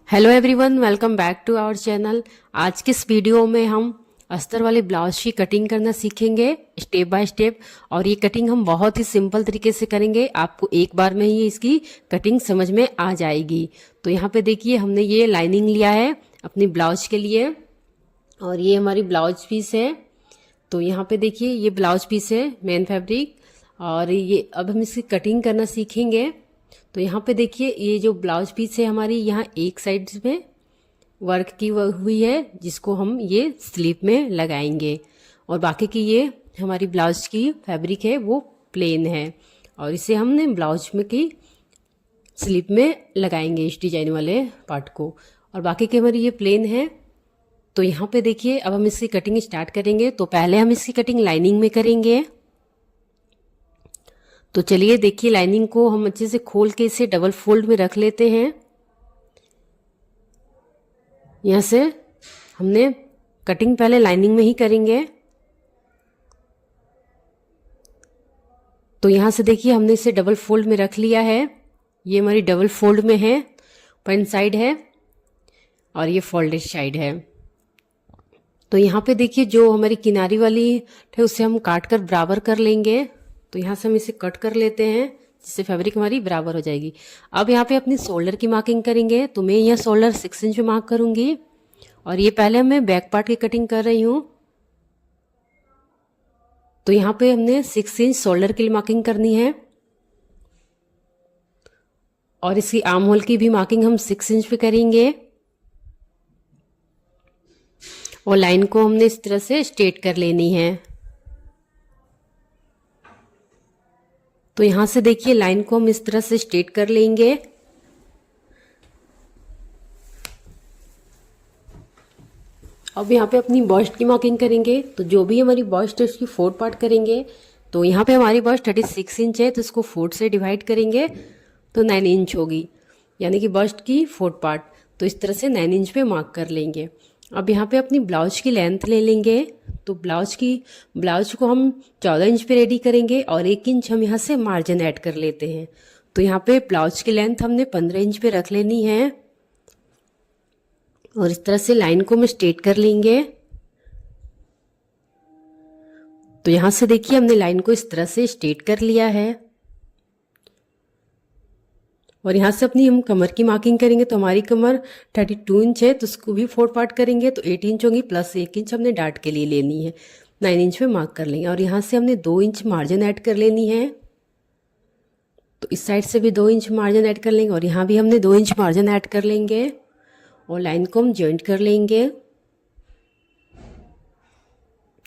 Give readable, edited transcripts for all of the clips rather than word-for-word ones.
Hello everyone, welcome back to our channel. आज के इस वीडियो में हम अस्तर वाले ब्लाउज की कटिंग करना सीखेंगे स्टेप बाय स्टेप। और ये कटिंग हम बहुत ही सिंपल तरीके से करेंगे, आपको एक बार में ही इसकी कटिंग समझ में आ जाएगी। तो यहाँ पे देखिए, हमने ये लाइनिंग लिया है अपनी ब्लाउज के लिए और ये हमारी ब्लाउज पीस है। तो यहाँ पे देखिए, ये ब्लाउज पीस है मेन फैब्रिक और ये अब हम इसकी कटिंग करना सीखेंगे। तो यहाँ पे देखिए, ये जो ब्लाउज पीस है हमारी, यहाँ एक साइड में वर्क की हुई है जिसको हम ये स्लीव में लगाएंगे और बाकी की ये हमारी ब्लाउज की फैब्रिक है वो प्लेन है और इसे हमने ब्लाउज में की स्लीव में लगाएंगे इस डिजाइन वाले पार्ट को, और बाकी की हमारी ये प्लेन है। तो यहाँ पे देखिए, अब हम इसकी कटिंग स्टार्ट करेंगे। तो पहले हम इसकी कटिंग लाइनिंग में करेंगे। तो चलिए देखिए, लाइनिंग को हम अच्छे से खोल के इसे डबल फोल्ड में रख लेते हैं। यहाँ से हमने कटिंग पहले लाइनिंग में ही करेंगे। तो यहाँ से देखिए, हमने इसे डबल फोल्ड में रख लिया है। ये हमारी डबल फोल्ड में है, फ्रंट साइड है और ये फोल्डेड साइड है। तो यहाँ पे देखिए, जो हमारी किनारी वाली है उसे हम काट कर बराबर कर लेंगे। तो यहाँ से हम इसे कट कर लेते हैं जिससे फैब्रिक हमारी बराबर हो जाएगी। अब यहाँ पे अपनी शोल्डर की मार्किंग करेंगे। तो मैं यहाँ शोल्डर 6 इंच पे मार्क करूंगी और ये पहले मैं बैक पार्ट की कटिंग कर रही हूँ। तो यहाँ पे हमने 6 इंच शोल्डर के लिए मार्किंग करनी है और इसकी आर्म होल की भी मार्किंग हम 6 इंच पे करेंगे और लाइन को हमने इस तरह से स्ट्रेट कर लेनी है। तो यहां से देखिए, लाइन को हम इस तरह से स्ट्रेट कर लेंगे। अब यहाँ पे अपनी बस्ट की मार्किंग करेंगे। तो जो भी हमारी बस्ट है उसकी 4 पार्ट करेंगे। तो यहाँ पे हमारी बस्ट 36 इंच है, तो इसको 4 से डिवाइड करेंगे तो 9 इंच होगी, यानी कि बस्ट की 4 पार्ट। तो इस तरह से 9 इंच पे मार्क कर लेंगे। अब यहाँ पे अपनी ब्लाउज की लेंथ ले लेंगे। तो ब्लाउज को हम 14 इंच पे रेडी करेंगे और 1 इंच हम यहाँ से मार्जिन ऐड कर लेते हैं। तो यहाँ पे ब्लाउज की लेंथ हमने 15 इंच पे रख लेनी है और इस तरह से लाइन को हम स्ट्रेट कर लेंगे। तो यहाँ से देखिए, हमने लाइन को इस तरह से स्ट्रेट कर लिया है और यहाँ से अपनी हम कमर की मार्किंग करेंगे। तो हमारी कमर 32 इंच है, तो उसको भी 4 पार्ट करेंगे तो 8 इंच होगी, प्लस 1 इंच हमने डार्ट के लिए लेनी है। 9 इंच पे मार्क कर लेंगे और यहाँ से हमने 2 इंच मार्जिन ऐड कर लेनी है। तो इस साइड से भी 2 इंच मार्जिन ऐड कर लेंगे और यहाँ भी हमने 2 इंच मार्जिन ऐड कर लेंगे और लाइन को हम जॉइंट कर लेंगे।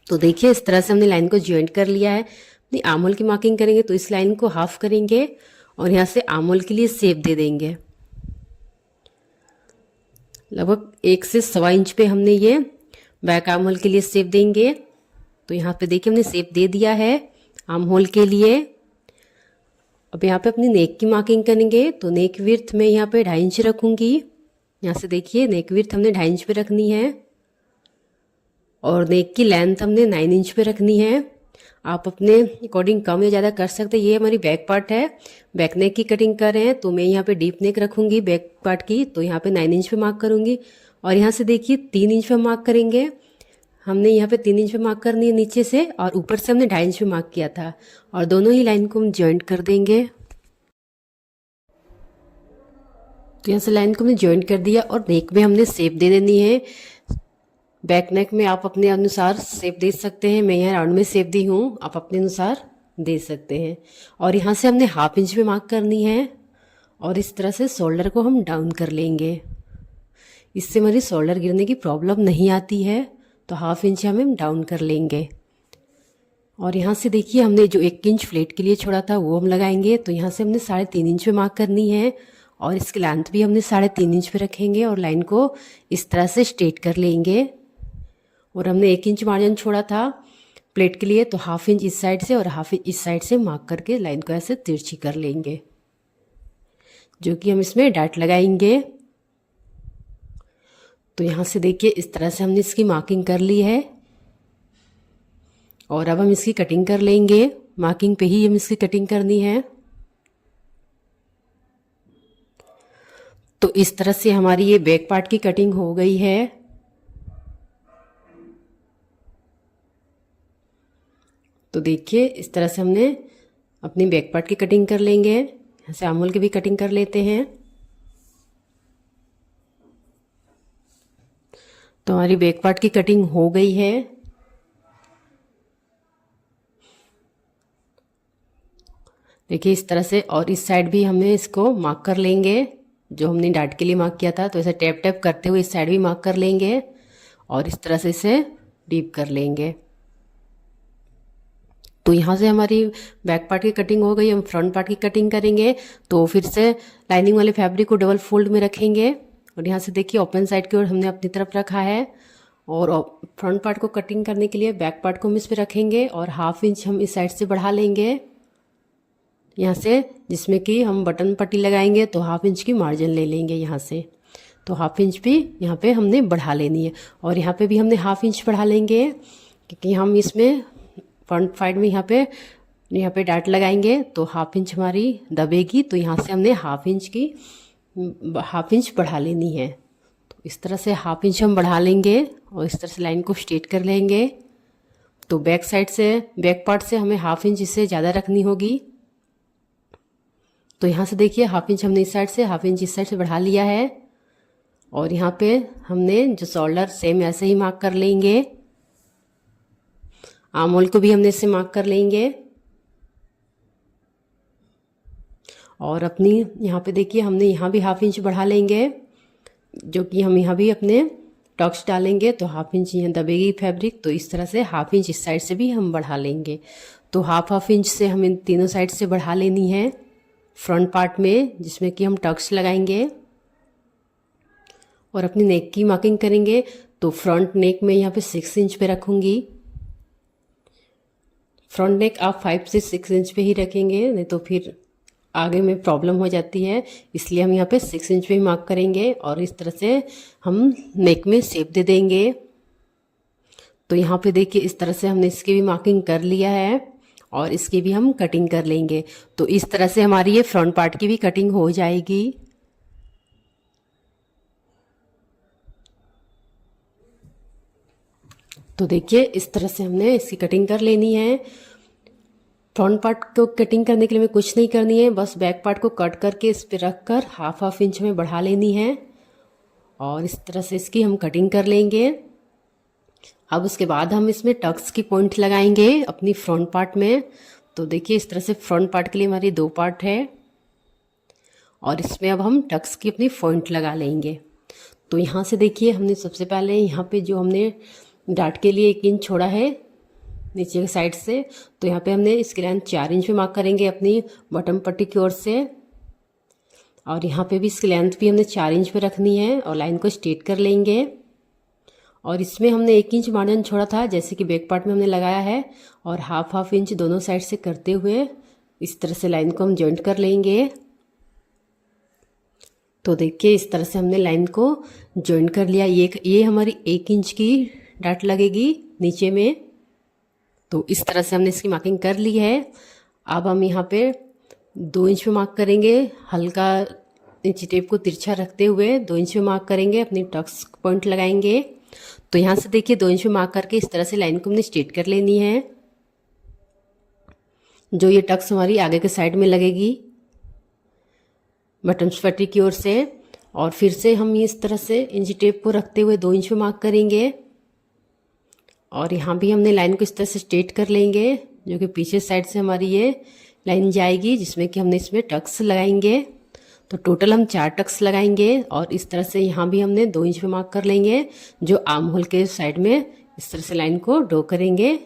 तो देखिए, इस तरह से हमने लाइन को जॉइंट कर लिया है। अपनी आर्म होल की मार्किंग करेंगे। तो इस लाइन को हाफ करेंगे और यहाँ से आर्म होल के लिए शेप दे देंगे। लगभग 1 से 1.25 इंच पे हमने ये बैक आर्म होल के लिए शेप देंगे। तो यहाँ पे देखिए, हमने शेप दे दिया है आर्म होल के लिए। अब यहाँ पे अपनी नेक की मार्किंग करेंगे। तो नेक विड्थ में यहाँ पे 2.5 इंच रखूंगी। यहाँ से देखिए, नेक विड्थ हमने 2.5 इंच पे रखनी है और नेक की लेंथ हमने 9 इंच पे रखनी है। आप अपने अकॉर्डिंग कम या ज़्यादा कर सकते हैं। ये हमारी बैक पार्ट है, बैक नेक की कटिंग कर रहे हैं। तो मैं यहाँ पे डीप नेक रखूंगी बैक पार्ट की। तो यहाँ पे 9 इंच पे मार्क करूंगी और यहाँ से देखिए 3 इंच पे मार्क करेंगे। हमने यहाँ पे 3 इंच पे मार्क करनी है नीचे से और ऊपर से हमने 2.5 इंच पे मार्क किया था और दोनों ही लाइन को हम ज्वाइंट कर देंगे। तो यहाँ से लाइन को हमने ज्वाइंट कर दिया और नेक में हमने शेप दे देनी है। बैक नेक में आप अपने अनुसार शेप दे सकते हैं। मैं यहाँ राउंड में शेप दी हूँ, आप अपने अनुसार दे सकते हैं। और यहाँ से हमने 1/2 इंच पे मार्क करनी है और इस तरह से शोल्डर को हम डाउन कर लेंगे। इससे हमारी शोल्डर गिरने की प्रॉब्लम नहीं आती है। तो 1/2 इंच हम डाउन कर लेंगे और यहाँ से देखिए, हमने जो 1 इंच फ्लेट के लिए छोड़ा था वो हम लगाएंगे। तो यहाँ से हमने 3.5 इंच पे मार्क करनी है और इसकी लेंथ भी हमने 3.5 इंच पे रखेंगे और लाइन को इस तरह से स्ट्रेट कर लेंगे। और हमने 1 इंच मार्जिन छोड़ा था प्लेट के लिए, तो 1/2 इंच इस साइड से और 1/2 इंच इस साइड से मार्क करके लाइन को ऐसे तिरछी कर लेंगे, जो कि हम इसमें डॉट लगाएंगे। तो यहाँ से देखिए, इस तरह से हमने इसकी मार्किंग कर ली है और अब हम इसकी कटिंग कर लेंगे। मार्किंग पे ही हम इसकी कटिंग करनी है। तो इस तरह से हमारी ये बैक पार्ट की कटिंग हो गई है। तो देखिए इस तरह से हमने अपनी बैक पार्ट की कटिंग कर लेंगे। यहाँ से आर्म होल की भी कटिंग कर लेते हैं। तो हमारी बैक पार्ट की कटिंग हो गई है। देखिए इस तरह से, और इस साइड भी हमें इसको मार्क कर लेंगे जो हमने डाट के लिए मार्क किया था। तो ऐसे टैप टैप करते हुए इस साइड भी मार्क कर लेंगे और इस तरह से इसे डीप कर लेंगे। तो यहाँ से हमारी बैक पार्ट की कटिंग हो गई। हम फ्रंट पार्ट की कटिंग करेंगे। तो फिर से लाइनिंग वाले फैब्रिक को डबल फोल्ड में रखेंगे और यहाँ से देखिए ओपन साइड की ओर हमने अपनी तरफ रखा है और फ्रंट पार्ट को कटिंग करने के लिए बैक पार्ट को हम इस पे रखेंगे और 1/2 इंच हम इस साइड से बढ़ा लेंगे यहाँ से, जिसमें कि हम बटन पट्टी लगाएंगे तो 1/2 इंच की मार्जिन ले लेंगे यहाँ से। तो 1/2 इंच भी यहाँ पे हमने बढ़ा लेनी है और यहाँ पे भी हमने 1/2 इंच बढ़ा लेंगे क्योंकि हम इसमें फ्रंट साइड में यहाँ पे डाट लगाएंगे तो 1/2 इंच हमारी दबेगी। तो यहाँ से हमने 1/2 इंच बढ़ा लेनी है। तो इस तरह से 1/2 इंच हम बढ़ा लेंगे और इस तरह से लाइन को स्ट्रेट कर लेंगे। तो बैक साइड से, बैक पार्ट से हमें 1/2 इंच इससे ज़्यादा रखनी होगी। तो यहाँ से देखिए 1/2 इंच हमने इस साइड से, 1/2 इंच इस साइड से बढ़ा लिया है और यहाँ पे हमने जो शोल्डर सेम ऐसे ही मार्क कर लेंगे। आर्म होल को भी हमने इससे मार्क कर लेंगे और अपनी यहाँ पे देखिए हमने यहाँ भी 1/2 इंच बढ़ा लेंगे, जो कि हम यहाँ भी अपने टक्स डालेंगे तो 1/2 इंच यहाँ दबेगी फैब्रिक। तो इस तरह से 1/2 इंच इस साइड से भी हम बढ़ा लेंगे। तो 1/2 इंच से हमें तीनों साइड से बढ़ा लेनी है फ्रंट पार्ट में, जिसमें कि हम टक्स लगाएंगे और अपनी नेक की मार्किंग करेंगे। तो फ्रंट नेक में यहाँ पे 6 इंच पे रखूंगी। फ्रंट नेक आप 5 से 6 इंच पे ही रखेंगे, नहीं तो फिर आगे में प्रॉब्लम हो जाती है, इसलिए हम यहाँ पे 6 इंच पे ही मार्क करेंगे और इस तरह से हम नेक में शेप दे देंगे। तो यहाँ पे देखिए इस तरह से हमने इसकी भी मार्किंग कर लिया है और इसकी भी हम कटिंग कर लेंगे। तो इस तरह से हमारी ये फ्रंट पार्ट की भी कटिंग हो जाएगी। तो देखिए इस तरह से हमने इसकी कटिंग कर लेनी है। फ्रंट पार्ट को कटिंग करने के लिए हमें कुछ नहीं करनी है, बस बैक पार्ट को कट करके इस पे रख कर 1/2 इंच में बढ़ा लेनी है और इस तरह से इसकी हम कटिंग कर लेंगे। अब उसके बाद हम इसमें टक्स की पॉइंट लगाएंगे अपनी फ्रंट पार्ट में। तो देखिए इस तरह से फ्रंट पार्ट के लिए हमारी 2 पार्ट है और इसमें अब हम टक्स की अपनी पॉइंट लगा लेंगे। तो यहाँ से देखिए हमने सबसे पहले यहाँ पे जो हमने डाट के लिए 1 इंच छोड़ा है नीचे के साइड से, तो यहाँ पे हमने इसकी लाइन 4 इंच पे मार्क करेंगे अपनी बटन पट्टी की ओर से और यहाँ पे भी इसकी लेंथ भी हमने 4 इंच पे रखनी है और लाइन को स्ट्रेट कर लेंगे। और इसमें हमने 1 इंच मार्जिन छोड़ा था जैसे कि बैक पार्ट में हमने लगाया है और 1/2 इंच दोनों साइड से करते हुए इस तरह से लाइन को हम जॉइंट कर लेंगे। तो देखिए इस तरह से हमने लाइन को जॉइंट कर लिया। ये हमारी 1 इंच की डाट लगेगी नीचे में। तो इस तरह से हमने इसकी मार्किंग कर ली है। अब हम यहाँ पे 2 इंच पे मार्क करेंगे, हल्का इंची टेप को तिरछा रखते हुए 2 इंच पे मार्क करेंगे, अपनी टक्स पॉइंट लगाएंगे। तो यहाँ से देखिए 2 इंच पे मार्क करके इस तरह से लाइन को हमने स्ट्रेट कर लेनी है, जो ये टक्स हमारी आगे के साइड में लगेगी बटन पट्टी की ओर से। और फिर से हम इस तरह से इंची टेप को रखते हुए 2 इंच पे मार्क करेंगे और यहाँ भी हमने लाइन को इस तरह से स्ट्रेट कर लेंगे, जो कि पीछे साइड से हमारी ये लाइन जाएगी, जिसमें कि हमने इसमें टक्स लगाएंगे। तो टोटल हम 4 टक्स लगाएंगे और इस तरह से यहाँ भी हमने 2 इंच पे मार्क कर लेंगे, जो आर्म होल के साइड में इस तरह से लाइन को ड्रॉ करेंगे।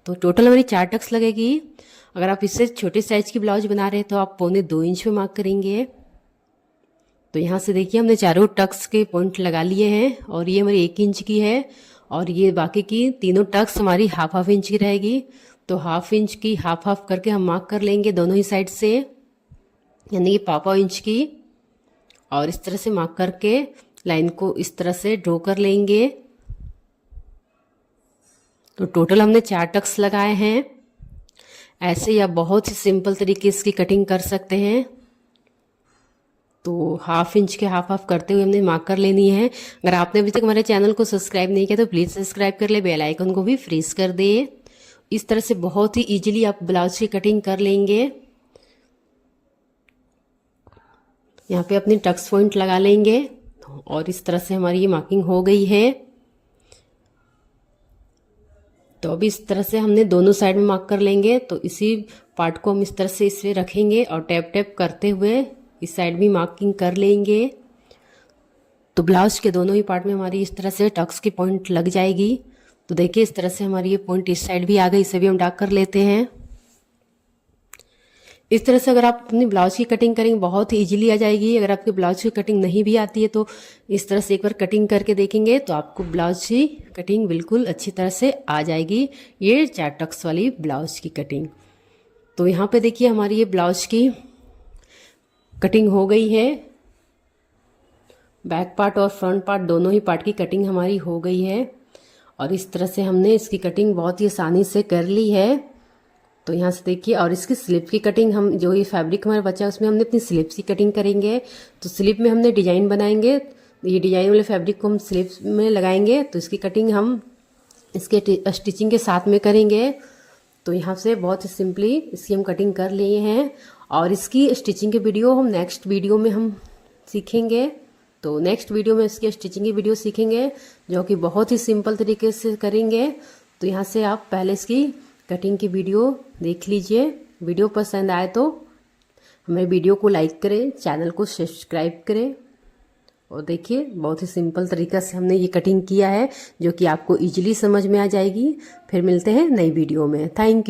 तो टोटल हमारी 4 टक्स लगेगी। अगर आप इससे छोटे साइज की ब्लाउज बना रहे हैं तो आप 1.25 इंच पे मार्क करेंगे। तो यहाँ से देखिए हमने चारों टक्स के पॉइंट लगा लिए हैं और ये हमारी 1 इंच की है और ये बाकी की तीनों टक्स हमारी 1/2 इंच की रहेगी। तो 1/2 इंच की हाफ करके हम मार्क कर लेंगे दोनों ही साइड से, यानी कि 1/2 इंच की, और इस तरह से मार्क करके लाइन को इस तरह से ड्रॉ कर लेंगे। तो टोटल हमने 4 टक्स लगाए हैं। ऐसे ही आप बहुत ही सिंपल तरीके से इसकी कटिंग कर सकते हैं। तो हाफ इंच के हाफ हाफ करते हुए हमने मार्क कर लेनी है। अगर आपने अभी तक हमारे चैनल को सब्सक्राइब नहीं किया तो प्लीज़ सब्सक्राइब कर ले, बेल आइकन को भी प्रेस कर दे। इस तरह से बहुत ही इजीली आप ब्लाउज की कटिंग कर लेंगे। यहाँ पे अपनी टक्स पॉइंट लगा लेंगे और इस तरह से हमारी ये मार्किंग हो गई है। तो अब इस तरह से हमने दोनों साइड में मार्क कर लेंगे। तो इसी पार्ट को हम इस तरह से इसे रखेंगे और टैप टैप करते हुए इस साइड भी मार्किंग कर लेंगे। तो ब्लाउज के दोनों ही पार्ट में हमारी इस तरह से टक्स की पॉइंट लग जाएगी। तो देखिए इस तरह से हमारी ये पॉइंट इस साइड भी आ गई, इसे भी हम डार्क कर लेते हैं। इस तरह से अगर आप अपनी ब्लाउज की कटिंग करेंगे बहुत ही इजीली आ जाएगी। अगर आपकी ब्लाउज की कटिंग नहीं भी आती है तो इस तरह से एक बार कटिंग करके देखेंगे तो आपको ब्लाउज की कटिंग बिल्कुल अच्छी तरह से आ जाएगी। ये 4 टक्स वाली ब्लाउज की कटिंग। तो यहाँ पे देखिए हमारी ये ब्लाउज की कटिंग हो गई है। बैक पार्ट और फ्रंट पार्ट दोनों ही पार्ट की कटिंग हमारी हो गई है और इस तरह से हमने इसकी कटिंग बहुत ही आसानी से कर ली है। तो यहाँ से देखिए, और इसकी स्लिप की कटिंग हम जो ये फैब्रिक हमारा बचा है उसमें हमने अपनी स्लिप्स की कटिंग करेंगे। तो स्लिप में हमने डिजाइन बनाएंगे, ये डिजाइन वाले फैब्रिक को हम स्लिप में लगाएंगे। तो इसकी कटिंग हम इसके स्टिचिंग के साथ में करेंगे। तो यहाँ से बहुत ही सिंपली इसकी हम कटिंग कर लिए हैं और इसकी स्टिचिंग की वीडियो हम नेक्स्ट वीडियो में हम सीखेंगे। तो नेक्स्ट वीडियो में इसकी स्टिचिंग की वीडियो सीखेंगे जो कि बहुत ही सिंपल तरीके से करेंगे। तो यहाँ से आप पहले इसकी कटिंग की वीडियो देख लीजिए। वीडियो पसंद आए तो हमारे वीडियो को लाइक करें, चैनल को सब्सक्राइब करें और देखिए बहुत ही सिंपल तरीका से हमने ये कटिंग किया है जो कि आपको इजीली समझ में आ जाएगी। फिर मिलते हैं नई वीडियो में। Thank you.